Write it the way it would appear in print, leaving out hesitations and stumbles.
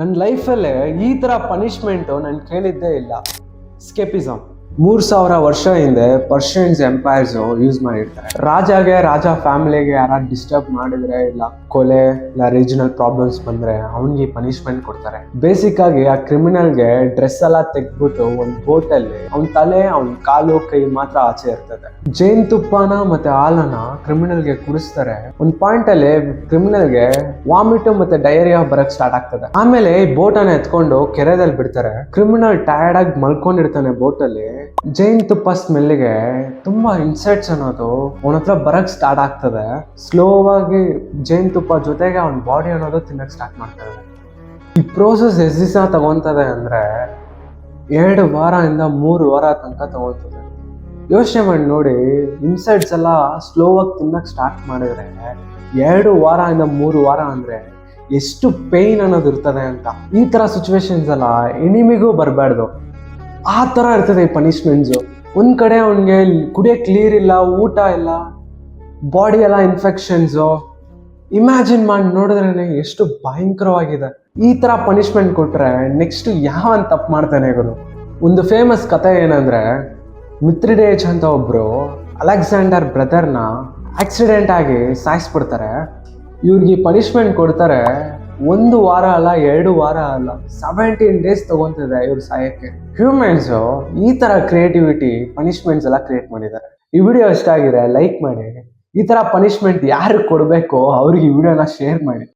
ನನ್ನ ಲೈಫಲ್ಲೇ ಈ ಥರ ಪನಿಷ್ಮೆಂಟು ನಾನು ಕೇಳಿದ್ದೇ ಇಲ್ಲ. ಸ್ಕೇಪಿಸಮ್. 3000 ವರ್ಷ ಹಿಂದೆ ಪರ್ಷಿಯನ್ಸ್ ಎಂಪೈರ್ಸ್ ಯೂಸ್ ಮಾಡಿರ್ತಾರೆ. ರಾಜ ಫ್ಯಾಮಿಲಿಗೆ ಯಾರಾದ್ರು ಡಿಸ್ಟರ್ಬ್ ಮಾಡಿದ್ರೆ, ಇಲ್ಲ ಕೊಲೆ, ಇಲ್ಲ ರೀಜನಲ್ ಪ್ರಾಬ್ಲಮ್ಸ್ ಬಂದ್ರೆ ಅವನಿಗೆ ಪನಿಷ್ಮೆಂಟ್ ಕೊಡ್ತಾರೆ. ಬೇಸಿಕ್ ಆಗಿ ಆ ಕ್ರಿಮಿನಲ್ಗೆ ಡ್ರೆಸ್ ಎಲ್ಲ ತೆಗ್ಬಿಟ್ಟು ಒಂದು ಬೋಟಲ್ಲಿ ಅವನ ತಲೆ, ಅವನ ಕಾಲು, ಕೈ ಮಾತ್ರ ಆಚೆ ಇರ್ತದೆ. ಜೇನ್ ತುಪ್ಪನ ಮತ್ತೆ ಹಾಲನ್ನ ಕ್ರಿಮಿನಲ್ಗೆ ಕುಡಿಸ್ತಾರೆ. ಒಂದು ಪಾಯಿಂಟ್ ಅಲ್ಲಿ ಕ್ರಿಮಿನಲ್ಗೆ ವಾಮಿಟ್ ಮತ್ತೆ ಡಯರಿಯಾ ಬರಕ್ ಸ್ಟಾರ್ಟ್ ಆಗ್ತದೆ. ಆಮೇಲೆ ಈ ಬೋಟನ್ನ ಎತ್ಕೊಂಡು ಕೆರೆದಲ್ಲಿ ಬಿಡ್ತಾರೆ. ಕ್ರಿಮಿನಲ್ ಟಯರ್ಡ್ ಆಗಿ ಮಲ್ಕೊಂಡಿರ್ತಾನೆ ಬೋಟಲ್ಲಿ. ಜೇನ್ ತುಪ್ಪ ಸ್ಮೆಲ್ಗೆ ತುಂಬಾ ಇನ್ಸೆಕ್ಟ್ಸ್ ಅನ್ನೋದು ಅವನ ಹತ್ರ ಬರಕ್ ಸ್ಟಾರ್ಟ್ ಆಗ್ತದೆ. ಸ್ಲೋ ಆಗಿ ಜೇನ್ ತುಪ್ಪ ಜೊತೆಗೆ ಅವನ ಬಾಡಿ ಅನ್ನೋದು ತಿನ್ನಕ್ ಸ್ಟಾರ್ಟ್ ಮಾಡ್ತದೆ. ಈ ಪ್ರೋಸೆಸ್ ಎಷ್ಟು ದಿವಸ ತಗೊಂತದೆ ಅಂದ್ರೆ 2 ವಾರದಿಂದ 3 ವಾರ ತನಕ ತಗೊಳ್ತದೆ. ಯೋಚನೆ ಮಾಡಿ ನೋಡಿ, ಇನ್ಸೆಕ್ಟ್ಸ್ ಎಲ್ಲ ಸ್ಲೋ ಆಗಿ ತಿನ್ನಕ್ ಸ್ಟಾರ್ಟ್ ಮಾಡಿದ್ರೆ 2 ವಾರದಿಂದ 3 ವಾರ ಅಂದ್ರೆ ಎಷ್ಟು ಪೇಯ್ನ್ ಅನ್ನೋದು ಇರ್ತದೆ ಅಂತ. ಈ ತರ ಸಿಚುವೇಶನ್ಸ್ ಎಲ್ಲ ಎನಿಮಿಗೂ ಬರಬಾರ್ದು. ಆ ಥರ ಇರ್ತದೆ ಈ ಪನಿಷ್ಮೆಂಟ್ಸು. ಒಂದು ಕಡೆ ಅವನಿಗೆ ಕುಡಿಯೋಕ್ಕೆ ನೀರ್ ಇಲ್ಲ, ಊಟ ಇಲ್ಲ, ಬಾಡಿ ಎಲ್ಲ ಇನ್ಫೆಕ್ಷನ್ಸು. ಇಮ್ಯಾಜಿನ್ ಮಾಡಿ ನೋಡಿದ್ರೆ ಎಷ್ಟು ಭಯಂಕರವಾಗಿದೆ. ಈ ಥರ ಪನಿಷ್ಮೆಂಟ್ ಕೊಟ್ಟರೆ ನೆಕ್ಸ್ಟ್ ಯಾವನ್ ತಪ್ಪು ಮಾಡ್ತಾನೆ ಗುರು. ಒಂದು ಫೇಮಸ್ ಕತೆ ಏನಂದರೆ, ಮಿತ್ರಿಡೇಚ್ ಅಂತ ಒಬ್ಬರು ಅಲೆಕ್ಸಾಂಡರ್ ಬ್ರದರ್ನ ಆಕ್ಸಿಡೆಂಟ್ ಆಗಿ ಸಾಯಿಸ್ಬಿಡ್ತಾರೆ. ಇವ್ರಿಗೆ ಪನಿಷ್ಮೆಂಟ್ ಕೊಡ್ತಾರೆ. 1 ವಾರ ಅಲ್ಲ, 2 ವಾರ ಅಲ್ಲ, 17 ಡೇಸ್ ತಗೊಂತಿದೆ ಇವ್ರು ಸಾಯಕ್ಕೆ. ಹ್ಯೂಮನ್ಸು ಈ ಥರ ಕ್ರಿಯೇಟಿವಿಟಿ ಪನಿಷ್ಮೆಂಟ್ಸ್ ಎಲ್ಲ ಕ್ರಿಯೇಟ್ ಮಾಡಿದ್ದಾರೆ. ಈ ವಿಡಿಯೋ ಇಷ್ಟ ಆಗಿದೆ ಲೈಕ್ ಮಾಡಿ. ಈ ಥರ ಪನಿಷ್ಮೆಂಟ್ ಯಾರಿಗೆ ಕೊಡಬೇಕೋ ಅವ್ರಿಗೆ ಈ ವಿಡಿಯೋನ ಶೇರ್ ಮಾಡಿ.